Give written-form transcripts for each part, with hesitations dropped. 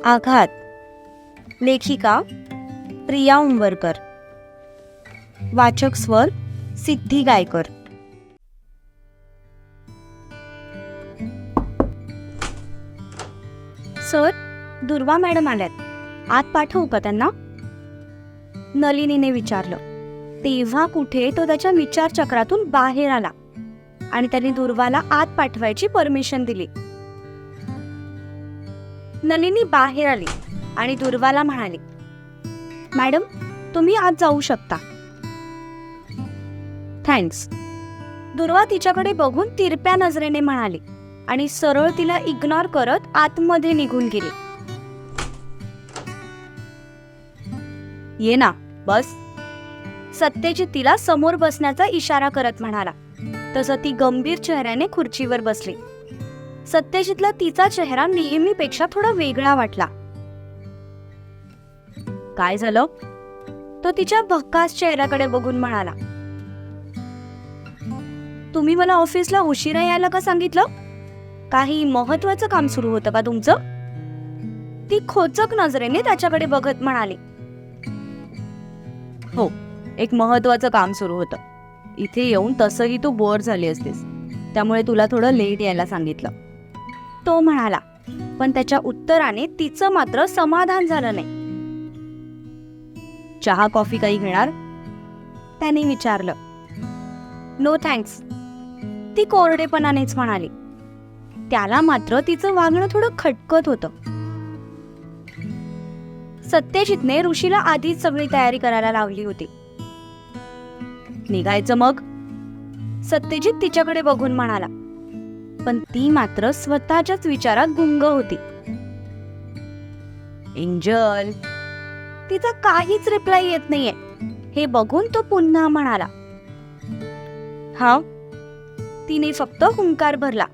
आघात. लेखिका प्रिया उंबरकर. वाचक स्वर सिद्धी गायकर. सर, दुर्वा मॅडम आल्यात. आत पाठवू का त्यांना? नलिनीने विचारलं. तेव्हा कुठे तो त्याच्या विचारचक्रातून बाहेर आला आणि त्यांनी दुर्वाला आत पाठवायची परमिशन दिली. नलिनी बाहेर आली आणि दुर्वाला म्हणाली, मॅडम, तुम्ही आत जाऊ शकता. थँक्स. दुर्वा तिच्याकडे बघून तिरप्या नजरेने म्हणाली आणि सरळ तिला इग्नोर करत आतमध्ये निघून गेली. ये ना, बस. सत्यजित तिला समोर बसण्याचा इशारा करत म्हणाला. तसं ती गंभीर चेहऱ्याने खुर्चीवर बसली. सत्यजितला तिचा चेहरा नेहमीपेक्षा थोडा वेगळा वाटला. काय झालं? तो तिच्या भक्कास चेहऱ्याकडे बघून म्हणाला. तुम्ही मला ऑफिसला उशिरा यायला का सांगितलं? काही महत्वाचं काम सुरू होतं का तुमचं? ती खोचक नजरेने त्याच्याकडे बघत म्हणाली. हो, एक महत्वाचं काम सुरू होतं. इथे येऊन तसंही तू बोर झाली असतेस, त्यामुळे तुला थोडं लेट यायला सांगितलं, तो म्हणाला. पण त्याच्या उत्तराने तिचं मात्र समाधान झालं नाही. चहा कॉफी काही घेणार? त्याने विचारलं. नो थँक्स, ती कोरडेपणानेच म्हणाली. त्याला मात्र तिचं वागणं थोडं खटकत होतं. सत्यजितने ऋषीला आधीच सगळी तयारी करायला लावली होती. निघायचं मग? सत्यजित तिच्याकडे बघून म्हणाला. पण ती मात्र स्वतःच्याच विचारात गुंग होती. एंजल, तिचा काहीच रिप्लाय येत नाहीये हे बघून तो पुन्हा म्हणाला. हा. तिने फक्त हुंकार भरला.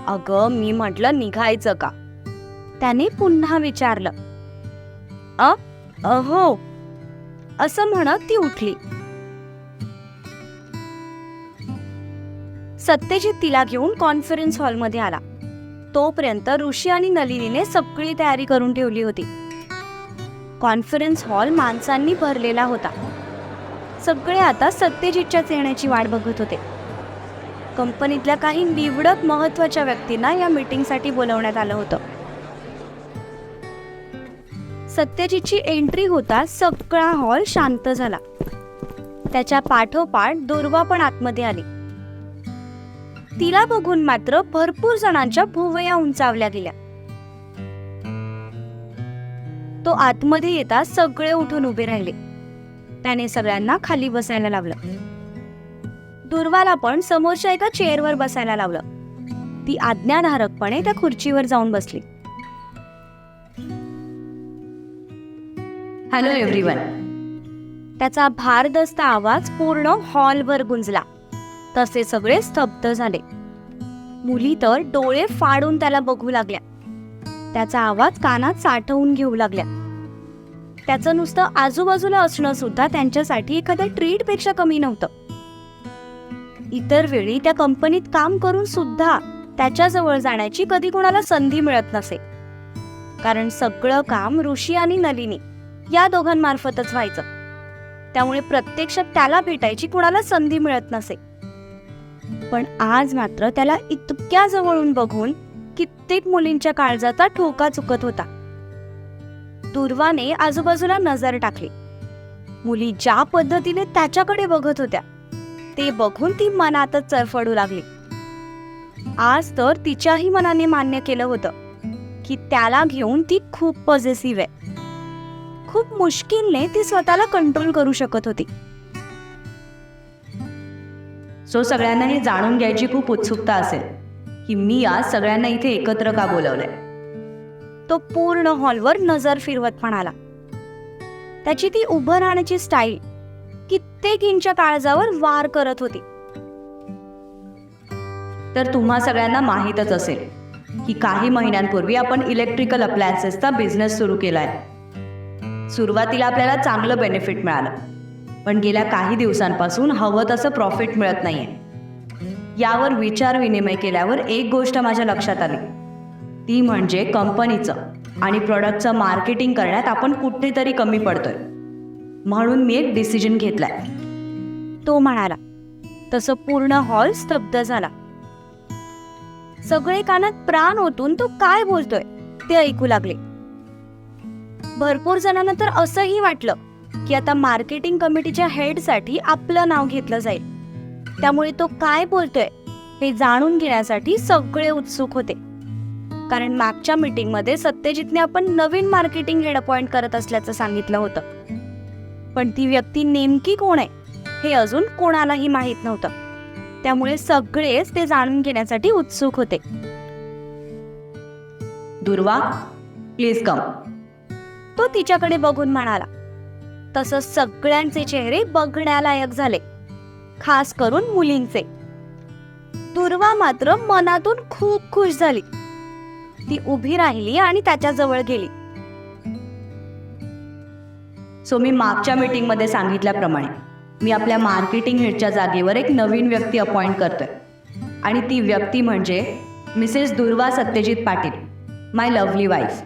अगं, मी म्हटलं निघायचं का? त्याने पुन्हा विचारलं. हो, असं म्हणत ती उठली. सत्यजित तिला घेऊन कॉन्फरन्स हॉलमध्ये आला. तोपर्यंत ऋषी आणि नलिनीने सगळी तयारी करून ठेवली होती. कॉन्फरन्स हॉल माणसांनी भरलेला होता. सगळे आता सत्यजितच्याच येण्याची वाट बघत होते. कंपनीतल्या काही निवडक महत्वाच्या व्यक्तींना या मीटिंगसाठी बोलवण्यात आलं होतं. सत्यजितची एंट्री होता सगळा हॉल शांत झाला. त्याच्या पाठोपाठ दुर्वा पण आतमध्ये आली. तिला बघून मात्र भरपूर जणांच्या भुवया उंचावल्या गेल्या. तो आतमध्ये येता सगळे उठून उभे राहिले. त्याने सगळ्यांना खाली बसायला लावलं. दुर्वाला पण समोरच्या एका चेअरवर बसायला लावलं. ती आज्ञाधारकपणे त्या खुर्चीवर जाऊन बसली. Hello everyone. त्याचा भारदस्त आवाज पूर्ण हॉलवर गुंजला. तसे सगळे स्तब्ध झाले. मुली तर डोळे फाडून त्याला बघू लागल्या. त्याचा आवाज कानात साठवून घेऊ लागल्या. त्याचं नुसतं आजूबाजूला असणं सुद्धा त्यांच्यासाठी एखाद्या ट्रीट पेक्षा कमी नव्हतं. इतर वेळी त्या कंपनीत काम करून सुद्धा त्याच्याजवळ जाण्याची कधी कोणाला संधी मिळत नसे. कारण सगळं काम ऋषी आणि नलिनी या दोघांमार्फतच व्हायचं. त्यामुळे प्रत्यक्षात त्याला भेटायची कुणाला संधी मिळत नसे. पण आज मात्र त्याला इतक्या जवळून बघून कित्येक मुलींच्या काळजाचा ठोका चुकत होता. दुर्वाने आजूबाजूला नजर टाकली. मुली ज्या पद्धतीने त्याच्याकडे बघत होत्या ते बघून ती मनातच चरफडू लागली. आज तर तिच्याही मनाने मान्य केलं होतं की त्याला घेऊन ती खूप पॉझिटिव्ह आहे. खूप मुश्किलने ती स्वतःला कंट्रोल करू शकत होती. सो सगळ्यांना हे जाणून घ्यायची खूप उत्सुकता असेल की मी आज सगळ्यांना इथे एकत्र का बोलवलंय. तो पूर्ण हॉलवर नजर फिरवत म्हणाला. त्याची ती उभं राहण्याची स्टाईल कित्येक इंच्या काळजावर वार करत होती. तर तुम्हा सगळ्यांना माहीतच असेल की काही महिन्यांपूर्वी आपण इलेक्ट्रिकल अप्लायन्सेसचा बिझनेस सुरू केलाय. सुरुवातीला आपल्याला चांगलं बेनिफिट मिळालं, पण गेल्या काही दिवसांपासून हवं तसं प्रॉफिट मिळत नाहीये. यावर विचार विनिमय केल्यावर एक गोष्ट माझ्या लक्षात आली. ती म्हणजे कंपनीचं आणि प्रॉडक्टचं मार्केटिंग करण्यात आपण कुठेतरी कमी पडतोय. म्हणून मी एक डिसिजन घेतलाय. तो म्हणाला. तसं पूर्ण हॉल स्तब्ध झाला. सगळे कानात प्राण ओतून तो काय बोलतोय ते ऐकू लागले. भरपूर जणांना तर असंही वाटलं की आता मार्केटिंग कमिटीच्या हेडसाठी आपलं नाव घेतलं जाईल. त्यामुळे तो काय बोलतोय हे जाणून घेण्यासाठी सगळे उत्सुक होते. कारण मागच्या मीटिंगमध्ये सत्यजितने आपण नवीन मार्केटिंग हेड अपॉइंट करत असल्याचं सांगितलं होतं. पण ती व्यक्ती नेमकी कोण आहे हे अजून कोणालाही माहीत नव्हतं. त्यामुळे सगळेच ते जाणून घेण्यासाठी उत्सुक होते. दुर्वा, प्लीज कम. तो तिच्याकडे बघून म्हणाला. तसं सगळ्यांचे चेहरे बघण्यालायक झाले, खास करून मुलींचे. दुर्वा मात्र मनातून खूप खुश झाली. ती उभी राहिली आणि त्याच्या जवळ गेली. सो मी मागच्या मीटिंगमध्ये सांगितल्याप्रमाणे मी आपल्या मार्केटिंग हेडच्या जागेवर एक नवीन व्यक्ती अपॉइंट करतोय. आणि ती व्यक्ती म्हणजे मिसेस दुर्वा सत्यजित पाटील, माय लव्हली वाईफ.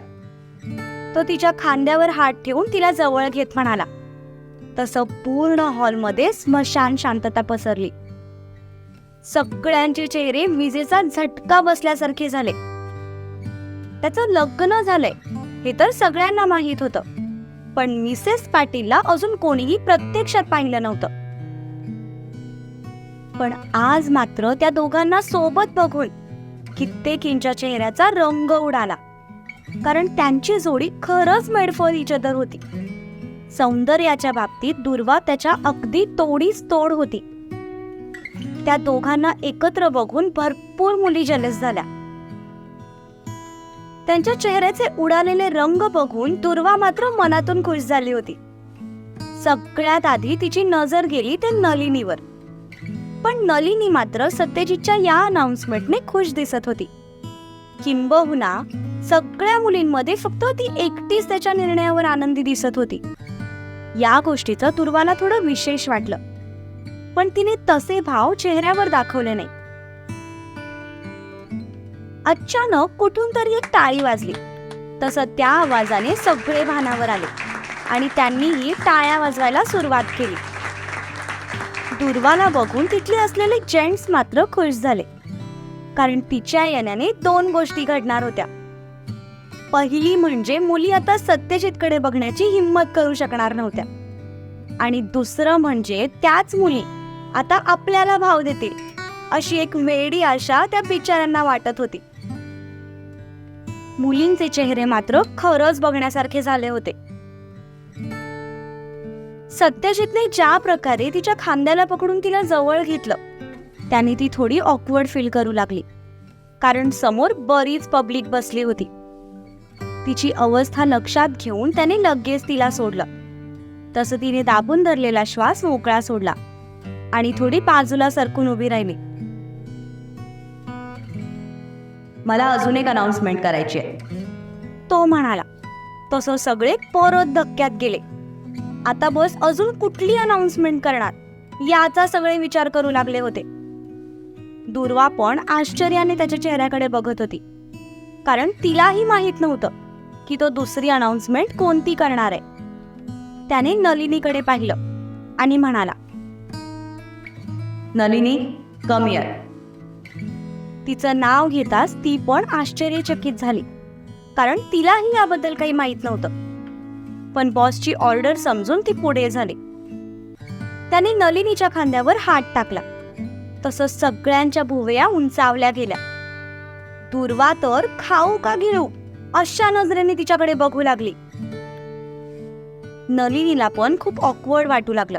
तो तिच्या खांद्यावर हात ठेवून तिला जवळ घेत म्हणाला. तसं पूर्ण हॉलमध्ये स्मशान शांतता पसरली. सगळ्यांचे चेहरे विजेचा झटका बसल्यासारखे झाले. त्याचं लग्न झालंय हे तर सगळ्यांना माहीत होतं, पण मिसेस पाटीलला अजून कोणीही प्रत्यक्षात पाहिलं नव्हतं. पण आज मात्र त्या दोघांना सोबत बघून कित्येकींच्या चेहऱ्याचा रंग उडाला. कारण त्यांची जोडी खरंच मेड फॉर इच अदर होती. सौंदर्याच्या बाबतीत दुर्वा त्याच्या अगदी तोडीस तोड होती. त्या दोघांना एकत्र बघून भरपूर मुली जलेस झाल्या. त्यांच्या चेहऱ्याचे उडालेले रंग बघून दुर्वा मात्र मनातून खुश झाली होती. सगळ्यात आधी तिची नजर गेली ते नलिनीवर. पण नलिनी मात्र सत्यजितच्या या अनाउन्समेंटने खुश दिसत होती. किंबहुना सगळ्या मुलींमध्ये फक्त ती एकटीच त्याच्या निर्णयावर आनंदी दिसत होती. या गोष्टीचं दुर्वाला थोडं विशेष वाटलं, पण तिने तसे भाव चेहऱ्यावर दाखवले नाही. अचानक कुठून तरी एक टाळी वाजली. तसं त्या आवाजाने सगळे भानावर आले आणि त्यांनीही टाळ्या वाजवायला सुरुवात केली. दुर्वाला बघून तिथले असलेले जेंट्स मात्र खुश झाले, कारण तिच्या येण्याने दोन गोष्टी घडणार होत्या. पहिली म्हणजे मुली आता सत्यजितकडे बघण्याची हिंमत करू शकणार नव्हत्या, आणि दुसरं म्हणजे त्याच मुली आता आपल्याला भाव देतील अशी एक वेडी आशा त्या बिचाऱ्यांना वाटत होती. मुलींचे चेहरे मात्र खरंच बघण्यासारखे झाले होते. सत्यजितने ज्या प्रकारे तिच्या खांद्याला पकडून तिला जवळ घेतलं त्याने ती थोडी ऑकवर्ड फील करू लागली, कारण समोर बरीच पब्लिक बसली होती. तिची अवस्था लक्षात घेऊन त्याने लगेच तिला सोडलं. तसं तिने दाबून धरलेला श्वास मोकळा सोडला आणि थोडी बाजूला सरकून उभी राहिली. मला अजून एक अनाउन्समेंट करायची आहे, तो म्हणाला. तसं सगळे परत धक्क्यात गेले. आता बस अजून कुठली अनाउन्समेंट करणार याचा सगळे विचार करू लागले होते. दुर्वा पण आश्चर्याने त्याच्या चेहऱ्याकडे बघत होती, कारण तिलाही माहित नव्हतं की तो दुसरी अनाउन्समेंट कोणती करणार आहे. त्याने नलिनीकडे पाहिलं आणि म्हणाला, नलिनी, कम हिअर. तिचं नाव घेताच ती पण आश्चर्यचकित झाली, कारण तिलाही याबद्दल काही माहित नव्हतं. पण बॉसची ऑर्डर समजून ती पुढे झाली. त्याने नलिनीच्या खांद्यावर हात टाकला. तसं सगळ्यांच्या भुवया उंचावल्या गेल्या. दुर्वा तर खाऊ का गिळू अशा नजरेने तिच्याकडे बघू लागली. नलिनीला पण खूप ऑकवर्ड वाटू लागलं,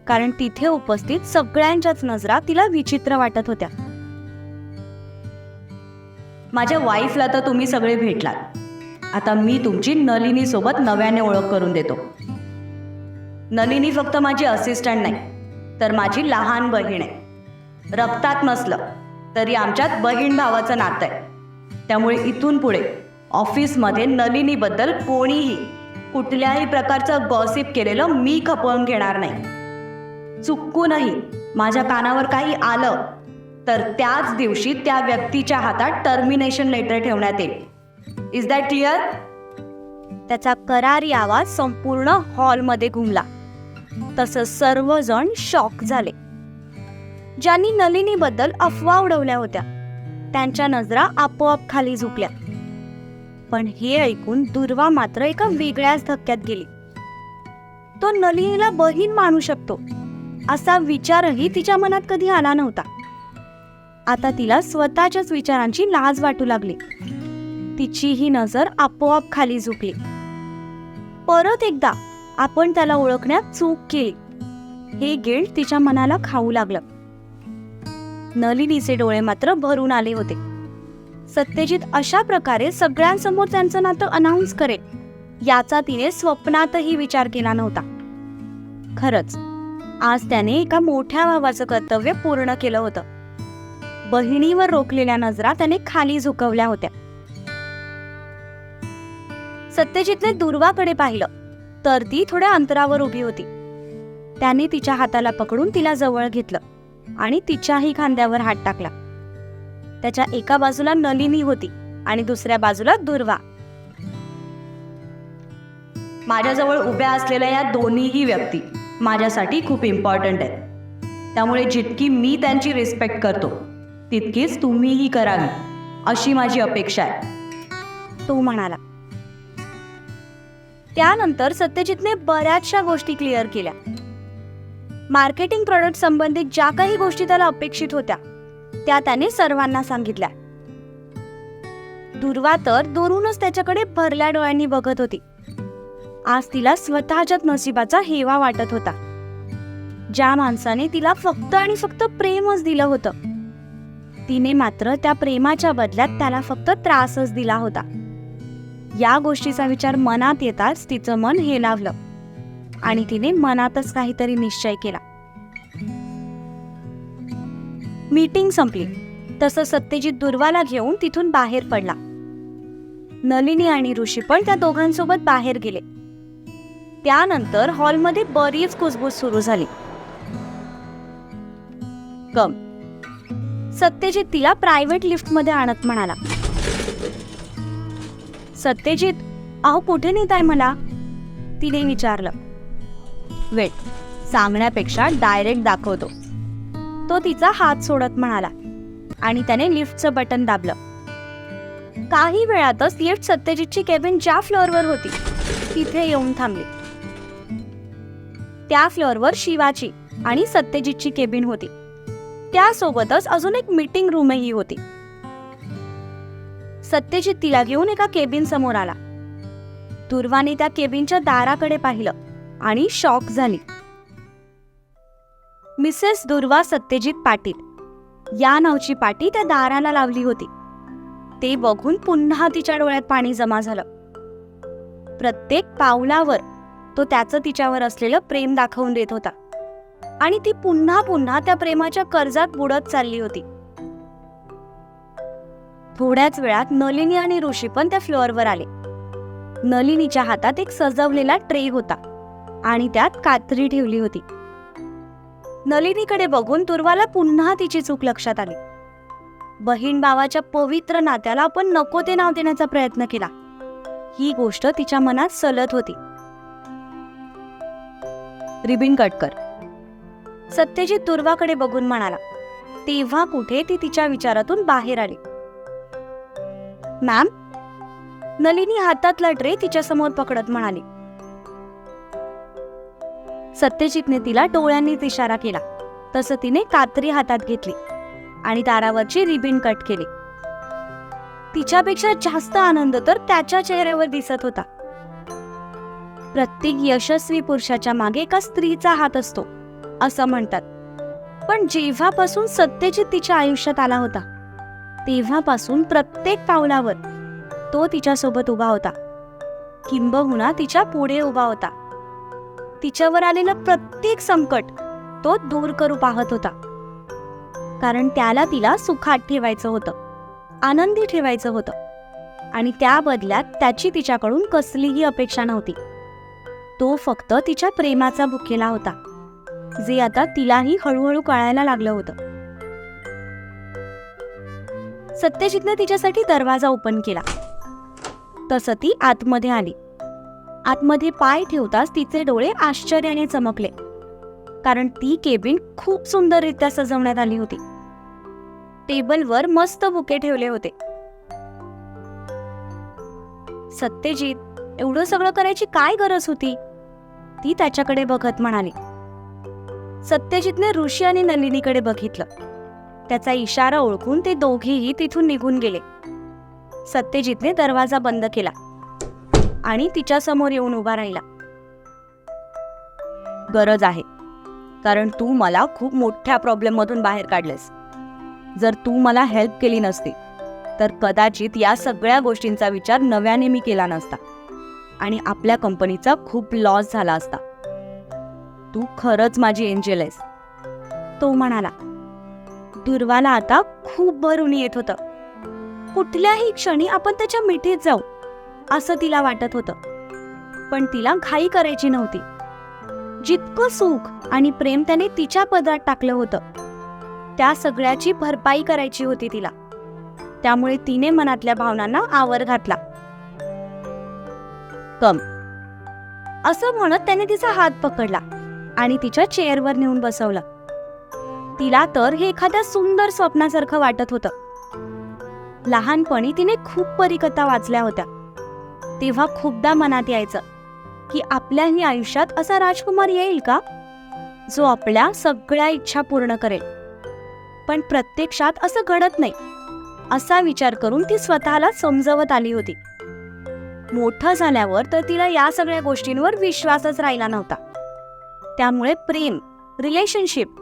कारण तिथे उपस्थित सगळ्यांच्याच नजरा तिला विचित्र वाटत होत्या. माझ्या वाईफला तर तुम्ही सगळे भेटलात. आता मी तुमची नलिनी सोबत नव्याने ओळख करून देतो. नलिनी फक्त माझी असिस्टंट नाही, तर माझी लहान बहीण आहे. रक्तात नसलं तरी आमच्यात बहीण भावाचं नातं आहे. त्यामुळे इथून पुढे ऑफिसमध्ये नलिनीबद्दल कोणीही कुठल्याही प्रकारचं गॉसिप केलेलं मी खपवून घेणार नाही. चुकूनही माझ्या कानावर काही आलं तर त्याच दिवशी त्या व्यक्तीच्या हातात टर्मिनेशन लेटर ठेवण्यात येईल. Is that clear? त्याचा करारी आवाज संपूर्ण हॉलमध्ये घुमला. तसंच सर्वजण शॉक झाले. ज्यांनी नलिनीबद्दल अफवा उडवल्या होत्या त्यांच्या नजरा आपोआप खाली झुकल्या. पण हे ऐकून दुर्वा मात्र एका वेगळ्याच धक्क्यात गेली. तो नलिनीला बहीण मानू शकतो असा विचारही तिच्या मनात कधी आला नव्हता. आता तिला स्वतःच्याच विचारांची लाज वाटू लागली. तिची ही नजर आपोआप खाली झुकली. परत एकदा आपण त्याला ओळखण्यात चूक केली हे गिल्ट तिच्या मनाला खाऊ लागलं. नलिनीचे डोळे मात्र भरून आले होते. सत्यजित अशा प्रकारे सगळ्यांसमोर त्यांचं नातं अनाऊन्स करेल याचा तिने स्वप्नातही विचार केला नव्हता. खरंच आज त्याने एका मोठ्या भावाचं कर्तव्य पूर्ण केलं होतं. बहिणीवर रोखलेल्या नजरा त्याने खाली झुकवल्या होत्या. सत्यजितने दुर्वाकडे पाहिलं तर ती थोड्या अंतरावर उभी होती. त्याने तिच्या हाताला पकडून तिला जवळ घेतलं आणि तिच्याही खांद्यावर हात टाकला. त्याच्या एका बाजूला नलिनी होती आणि दुसऱ्या बाजूला दुर्वा. माझ्याजवळ उभ्या असलेल्या या दोन्हीही व्यक्ती माझ्यासाठी खूप इम्पॉर्टंट आहेत. त्यामुळे जितकी मी त्यांची रिस्पेक्ट करतो तितकीच तुम्हीही करावी अशी माझी अपेक्षा आहे, तो म्हणाला. त्यानंतर सत्यजितने बऱ्याचशा गोष्टी क्लिअर केल्या. मार्केटिंग प्रोडक्ट संबंधित ज्या काही गोष्टी त्याला अपेक्षित होत्या त्या त्याने सर्वांना सांगितल्या. दुर्वा तर दुरूनच त्याच्याकडे भरल्या डोळ्यांनी बघत होती. आज तिला स्वतःच्याच नशिबाचा हेवा वाटत होता. ज्या माणसाने तिला फक्त आणि फक्त प्रेमच दिलं होतं तिने मात्र त्या प्रेमाच्या बदल्यात त्याला फक्त त्रासच दिला होता. या गोष्टीचा विचार मनात येताच तिचं मन हेलावलं आणि तिने मनातच काहीतरी निश्चय केला. मीटिंग संपली तसं सत्यजित दुर्वाला घेऊन तिथून बाहेर पडला. नलिनी आणि ऋषी पण त्या दोघांसोबत बाहेर गेले. त्यानंतर हॉलमध्ये बरीच कुजबूज सुरू झाली. कम सत्यजित तिला प्रायव्हेट लिफ्टमध्ये आणत म्हणाला. सत्यजित, अहो कुठे नेताय मला? तिने विचारलं. वेट, सांगण्यापेक्षा डायरेक्ट दाखवतो, तो तिचा हात सोडत म्हणाला आणि त्याने लिफ्टचं बटन दाबलं. काही वेळातच लिफ्ट सत्यजितची केबिन ज्या फ्लोअरवर होती तिथे येऊन थांबली. त्या फ्लोअरवर शिवाची आणि सत्यजितची केबिन होती. त्यासोबतच अजून एक मीटिंग रूमही होती. सत्यजित तिला घेऊन एका केबिन समोर आला. दुर्वाने त्या केबिनच्या दाराकडे पाहिलं आणि शॉक झाली. मिसेस दुर्वा सत्यजित पाटील या नावची पाटी त्या दाराला लावली होती. ते बघून पुन्हा तिच्या डोळ्यात पाणी जमा झालं. प्रत्येक पावलावर तो त्याचं तिच्यावर असलेलं प्रेम दाखवून देत होता आणि ती पुन्हा पुन्हा त्या प्रेमाच्या कर्जात बुडत चालली होती. थोड्याच वेळात नलिनी आणि ऋषी पण त्या फ्लोअरवर आले. नलिनीच्या हातात एक सजवलेला ट्रे होता आणि त्यात कात्री ठेवली होती. नलिनीकडे बघून दुर्वाला पुन्हा तिची चूक लक्षात आली. बहीण भावाच्या पवित्र नात्याला आपण नको ते नाव देण्याचा प्रयत्न केला. ही गोष्ट तिच्या मनात सलत होती. रिबिन कट कर, सत्यजित दुर्वाकडे बघून म्हणाला. तेव्हा कुठे ती तिच्या विचारातून बाहेर आली. मॅम, नलिनी हातातला ट्रे तिच्या समोर पकडत म्हणाली. सत्यजितने तिला डोळ्यांनीच इशारा केला. तसं तिने कात्री हातात घेतली आणि दारावरची रिबिन कट केली. तिच्यापेक्षा जास्त आनंद तर त्याच्या चेहऱ्यावर दिसत होता. प्रत्येक यशस्वी पुरुषाच्या मागे एका स्त्रीचा हात असतो असं म्हणतात. पण जेव्हापासून सत्यजित तिच्या आयुष्यात आला होता तेव्हापासून प्रत्येक पावलावर तो तिच्यासोबत उभा होता. किंबहुना तिच्या पुढे उभा होता. तिच्यावर आलेलं प्रत्येक संकट तो दूर करू पाहत होता. कारण त्याला तिला सुखात ठेवायचं होतं, आनंदी ठेवायचं होतं आणि त्या बदल्यात त्याची तिच्याकडून कसलीही अपेक्षा नव्हती. तो फक्त तिच्या प्रेमाचा भुकेला होता, जे आता तिलाही हळूहळू कळायला लागलं होतं. सत्यजितने तिच्यासाठी दरवाजा ओपन केला. तसं ती आतमध्ये आली. आतमध्ये पाय ठेवताच तिचे डोळे आश्चर्याने चमकले, कारण ती केबिन खूप सुंदररित्या सजवण्यात आली होती. टेबलवर मस्त बुके ठेवले होते. सत्यजित, एवढं सगळं करायची काय गरज होती? ती त्याच्याकडे बघत म्हणाली. सत्यजितने ऋषी आणि नलिनीकडे बघितलं. त्याचा इशारा ओळखून ते दोघेही तिथून निघून गेले. सत्यजितने दरवाजा बंद केला आणि तिच्या समोर येऊन उभा राहिला. गरज आहे, कारण तू मला खूप मोठ्या प्रॉब्लेम मधून बाहेर काढलेस. जर तू मला हेल्प केली नसती तर कदाचित या सगळ्या गोष्टींचा विचार नव्याने मी केला नसता आणि आपल्या कंपनीचा खूप लॉस झाला असता. तू खरंच माझी एंजल आहेस, तो म्हणाला. दुर्वाला आता खूप भरून येत होतं. कुठल्याही क्षणी आपण त्याच्या मिठीत जाऊ असं तिला वाटत होतं, पण तिला घाई करायची नव्हती. जितकं सुख आणि प्रेम त्याने तिच्या पदरात टाकलं होतं त्या सगळ्याची भरपाई करायची होती तिला. त्यामुळे तिने मनातल्या भावनांना आवर घातला. कम, असं म्हणत त्याने तिचा हात पकडला आणि तिच्या चेअरवर नेऊन बसवलं. तिला तर हे एखाद्या सुंदर स्वप्नासारखं वाटत होतं. लहानपणी तिने खूप परीकथा वाचल्या होत्या. तेव्हा खूपदा मनात यायचं की आपल्याही आयुष्यात असा राजकुमार येईल का, जो आपल्या सगळ्या इच्छा पूर्ण करेल. पण प्रत्यक्षात असं घडत नाही, असा विचार करून ती स्वतःला समजवत आली होती. मोठं झाल्यावर तर तिला या सगळ्या गोष्टींवर विश्वासच राहिला नव्हता. त्यामुळे प्रेम, रिलेशनशिप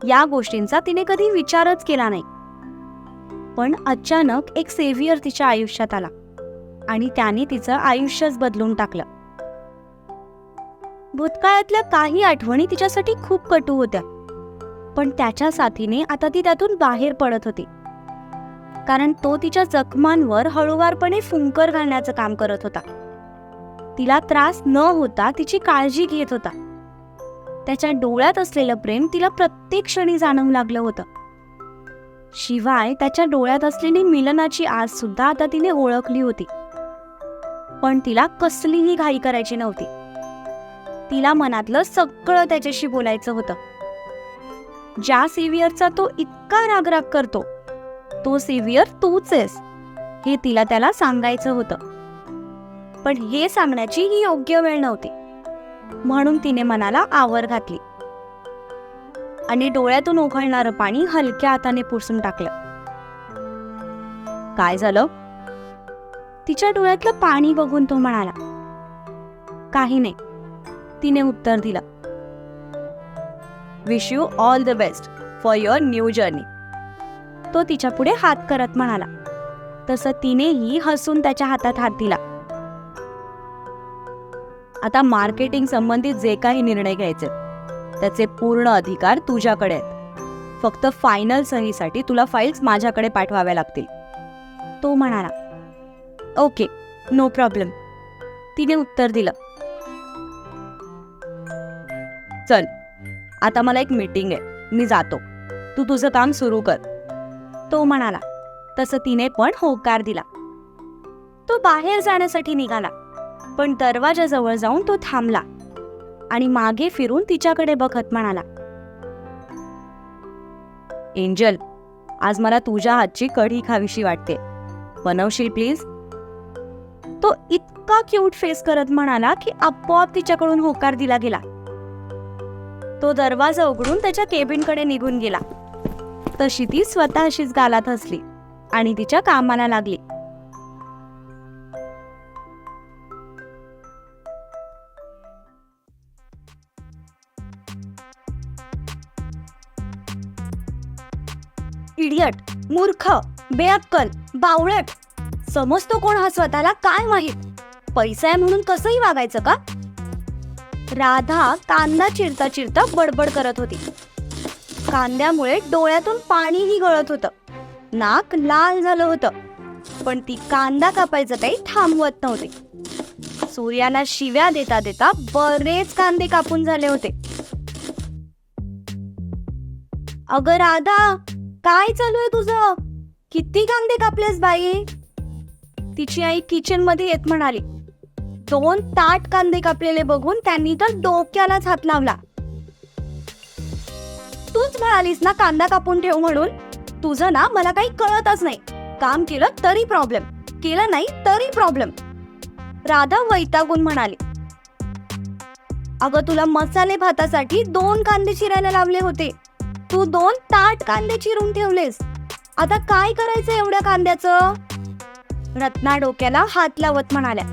या गोष्टींचा तिने कधी विचारच केला नाही. पण अचानक एक सेव्हियर तिच्या आयुष्यात आला आणि त्याने तिचं आयुष्यच बदलून टाकलं. भूतकाळातल्या काही आठवणी तिच्यासाठी खूप कटू होत्या, पण त्याच्या साथीने आता ती त्यातून बाहेर पडत होती, कारण तो तिच्या जखमांवर हळूवारपणे फुंकर घालण्याचं काम करत होता. तिला त्रास न होता तिची काळजी घेत होता. त्याच्या डोळ्यात असलेलं प्रेम तिला प्रत्येक क्षणी जाणवू लागलं होतं. शिवाय त्याच्या डोळ्यात असलेली मिलनाची आस सुद्धा आता तिने ओळखली होती. पण तिला कसलीही घाई करायची नव्हती. तिला मनातलं सगळं त्याच्याशी बोलायचं होतं. ज्या सेव्हियरचा तो इतका रागराग करतो, तो सेव्हियर तूच आहेस हे तिला त्याला सांगायचं होतं. पण हे सांगण्याची ही योग्य वेळ नव्हती, म्हणून तिने मनाला आवर घातली आणि डोळ्यातून ओघळणारं पाणी हलक्या हाताने पुसून टाकलं. काय झालं? तिच्या डोळ्यातलं पाणी बघून तो म्हणाला. काही नाही, तिने उत्तर दिलं. Wish you all the best for your new journey, तो तिच्या पुढे हात करत म्हणाला. तसं तिनेही हसून त्याच्या हातात हात दिला. आता मार्केटिंग संबंधित जे काही निर्णय घ्यायचे त्याचे पूर्ण अधिकार तुझ्याकडे आहेत. फक्त फायनल सहीसाठी तुला फाईल्स माझ्याकडे पाठवाव्या लागतील, तो म्हणाला. ओके, नो प्रॉब्लेम, तिने उत्तर दिलं. चल, आता मला एक मीटिंग आहे, मी जातो, तू तुझं काम सुरू कर, तो म्हणाला. तसं तिने पण होकार दिला. तो बाहेर जाण्यासाठी निघाला, पण दरवाजाजवळ जाऊन तो थांबला आणि मागे फिरून तिच्याकडे बघत म्हणाला. एंजल, आज मला तुझ्या हातची कढी खावीशी वाटते, बनवशील प्लीज? तो इतका क्यूट फेस करत म्हणाला की आपोआप तिच्याकडून होकार दिला गेला. तो दरवाजा उघडून त्याच्या केबिनकडे निघून गेला. तशी ती स्वतःशीच गालात हसली आणि तिच्या कामाला लागली. इडियट, मूर्ख, बेअक्कल, बावळट, समजतो कोण हा स्वतःला काय माहित? पैसा आहे म्हणून कसंही वागायचं का? राधा कांदा चिरता चिरता बडबड करत होती. कांद्यामुळे डोळ्यातून पाणीही गळत होतं, नाक लाल झालं होतं, पण ती कांदा कापायचं काही थांबवत नव्हती. सूर्याला शिव्या देता देता बरेच कांदे कापून झाले होते. अगं राधा, काय चालू आहे तुझं? किती कांदे कापलेस बाई? तिची आई किचन मध्ये येत म्हणाली. 2 ताट कांदे कापलेले बघून त्यांनी तर डोक्यालाच हात लावला. तूच म्हणालीस ना कांदा कापून ठेव म्हणून. तुझं ना मला काही कळतच नाही. काम केलं तरी प्रॉब्लेम, केलं नाही तरी प्रॉब्लेम. राधा वैतागून म्हणाली. अगं तुला मसाले भातासाठी 2 कांदे चिरायला लावले होते. तू 2 ताट कांदे चिरून ठेवलेस. आता काय करायचं एवढ्या कांद्याचं? रत्ना डोक्याला हात लावत म्हणाल्या.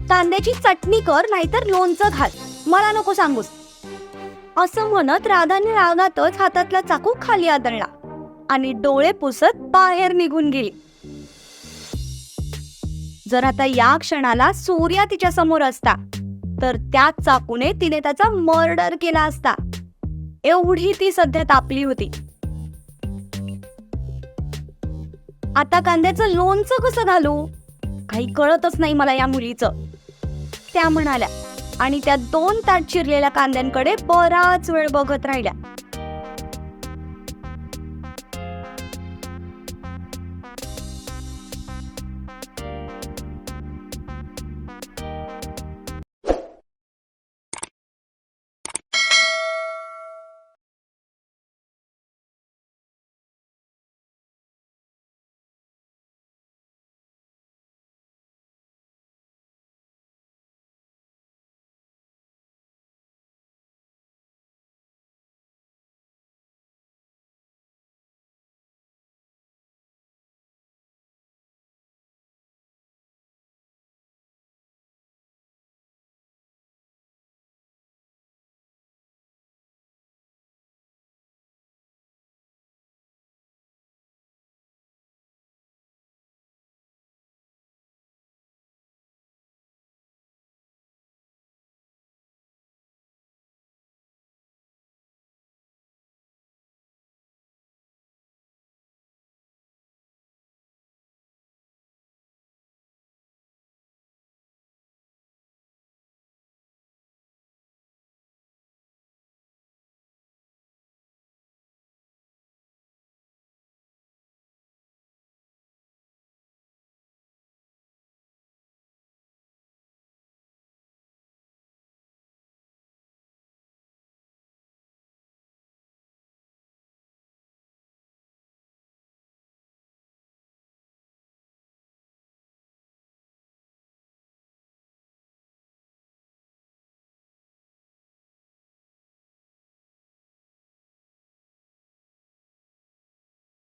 कांद्याची चटणी कर नाहीतर लोणचं घाल, मला नको सांगूस. असं म्हणत राधाने रागातच हातातला चाकू खाली आदळला आणि डोळे पुसत बाहेर निघून गेली. जर आता या क्षणाला सूर्या तिच्या समोर असता तर त्याच चाकूने तिने त्याचा मर्डर केला असता. एवढी ती सध्या तापली होती. आता कांद्याचं लोणचं कसं घालू? काही कळतच नाही मला या मुलीचं, त्या म्हणाल्या आणि त्या 2 ताट चिरलेल्या कांद्यांकडे बराच वेळ बघत राहिल्या.